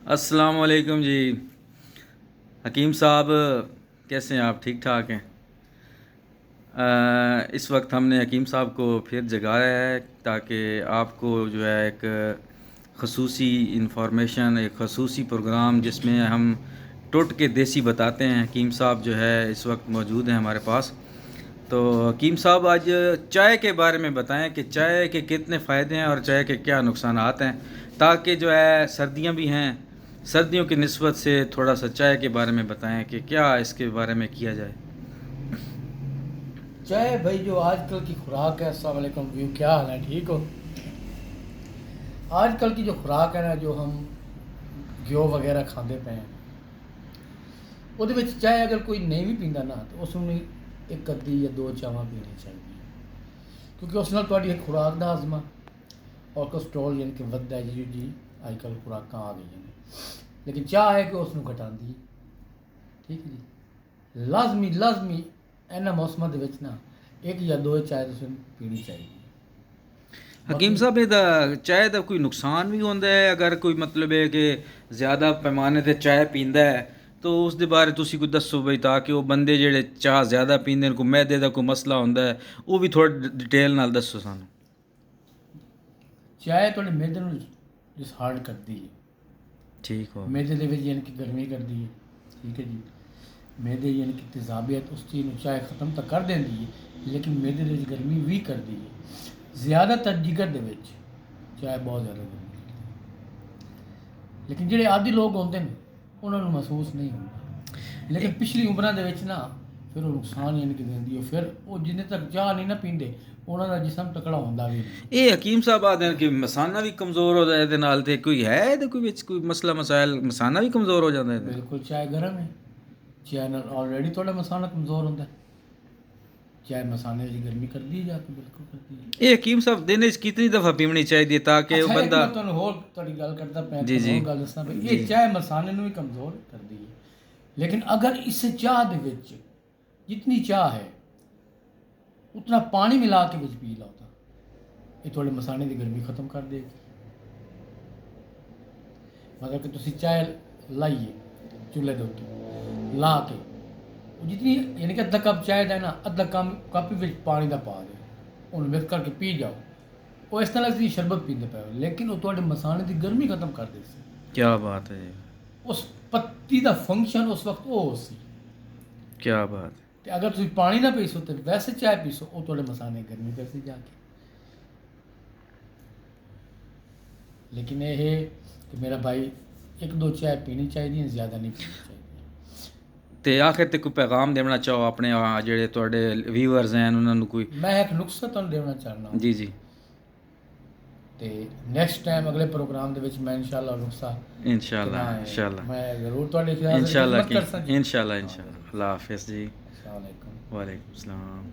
السلام علیکم جی حکیم صاحب، کیسے ہیں آپ؟ ٹھیک ٹھاک ہیں؟ اس وقت ہم نے حکیم صاحب کو پھر جگایا ہے تاکہ آپ کو جو ہے ایک خصوصی انفارمیشن، ایک خصوصی پروگرام جس میں ہم ٹوٹ کے دیسی بتاتے ہیں۔ حکیم صاحب جو ہے اس وقت موجود ہیں ہمارے پاس۔ تو حکیم صاحب آج چائے کے بارے میں بتائیں کہ چائے کے کتنے فائدے ہیں اور چائے کے کیا نقصانات ہیں، تاکہ جو ہے سردیاں بھی ہیں، سردیوں کی نسبت سے تھوڑا سا چائے کے بارے میں بتائیں کہ کیا اس کے بارے میں کیا جائے۔ چائے بھائی جو آج کل کی خوراک ہے، السلام علیکم ویو، کیا حال ہے؟ ٹھیک ہو؟ آج کل کی جو خوراک ہے نا، جو ہم گھیو وغیرہ کھاندے پے ہیں، وہ چائے اگر کوئی نہیں بھی پیندا نا تو اس میں ایک ادی یا دو چاواں پینی چاہیے، کیونکہ اس نال تہاڈی ایک خوراک دا ہضمہ اور کولیسٹرول یعنی کہ ودتا ہے جی آج کل خوراکاں آ گئی ہیں، لیکن چاہ ہے کہ اس گھٹاندی، ٹھیک ہے جی، لازمی اینا موسموں دے وچ نا ایک یا دو چائے تسیں پینی چاہیے۔ حکیم باقی صاحب، یہ چائے کا کوئی نقصان بھی ہوتا ہے؟ اگر کوئی مطلب ہے کہ زیادہ پیمانے تے چائے پیندا ہے تو اس دے بارے تسی کوئی دسو بھائی، تاکہ وہ بندے جڑے چاہ زیادہ پیندے ہیں، کوئی معدے دا کوئی مسئلہ ہوندا ہے، وہ بھی تھوڑا ڈیٹیل نال دسو سانوں۔ چائے تھوڑے معدے نوں ڈسہارڈ کرتی ہے، ٹھیک ہو معدے دے وچ یعنی کہ گرمی کرتی ہے، ٹھیک ہے جی، معدے یعنی کہ تیزابیت اس چیز نوں چائے ختم تو کر دیندی ہے، لیکن معدے دے وچ گرمی بھی کرتی ہے۔ زیادہ تر جگر دے وچ چائے بہت زیادہ گرمی کرتی ہے، لیکن جڑے عادی لوگ ہوندے نے انہاں نوں محسوس نہیں ہوندا، لیکن پچھلی عمراں دے وچ نا پھر وہ نقصان یعنی کہ دیندی ہے، پھر وہ جننے تک چاہ نہیں نا پیندے انہاں دا جسم تکڑا ہوندا بھی نہیں۔ یہ حکیم صاحب آتے ہیں کہ مسانہ بھی کمزور ہو جائے نال، تے کوئی ہے یہ کوئی وچ کوئی مسئلہ مسائل، مسانہ بھی کمزور ہو جاتا ہے؟ بالکل چائے گرم ہے، چائے نال آلریڈی تھوڑا مسانہ کمزور ہوتا ہے، چائے مسانے کی گرمی کر دی جاتی، بالکل کرتی ہے۔ یہ حکیم صاحب دن وچ کتنی دفعہ پیونی چاہیے تاکہ وہ اچھا ایک بندہ؟ میں تمہیں اور تھوڑی گل کرتا پیا، جی تمہیں جی اور گل دسنا پہ، جی یہ چائے مسانے نوں بھی کمزور کر دی ہے، لیکن اگر اس چاہ دے وچ جتنی چاہ ہے اتنا پانی ملا کے وچ پی لو تا یہ تھوڑے مسانے کی گرمی ختم کر دے گی۔ مطلب کہ تسی چائے لائیے چولہے دے اوتے لا کے جتنی یعنی کہ ادھا کپ چائے دا ہے نا، ادھا کپ وچ پانی دا پا دے، انہوں مکس کر کے پی جاؤ، وہ اس طرح کی شربت پیندے پے ہو، لیکن وہ تھوڑے مسانے کی گرمی ختم کر دے سی۔ کیا بات ہے جی، اس پتی دا فنکشن اس وقت وہ ہو سی، کیا بات ہے۔ کہ اگر تسی پانی نہ پیسو تو ویسے چائے پیسو، وہ تھوڑے مسانے کی گرمی کر سی جا کے۔ لیکن یہ ہے کہ میرا بھائی ایک دو چائے پینی چاہیے، زیادہ نہیں پینی چاہیے۔ تے آخر تے کوئی پیغام دینا چاہو اپنے جڑے تواڈے ویورز ہیں انہاں نوں کوئی؟ میں ایک نقصہ تمہیں دینا چاہنا ہوں، جی جی، تے نیکسٹ ٹائم اگلے پروگرام دے وچ میں انشاءاللہ نقصہ انشاءاللہ کنا ہے انشاءاللہ میں ضرور تواڈے خیال سے انشاءاللہ خدمت کرساں جی۔ انشاءاللہ انشاءاللہ۔ اللہ حافظ جی۔ السلام علیکم۔ وعلیکم السلام۔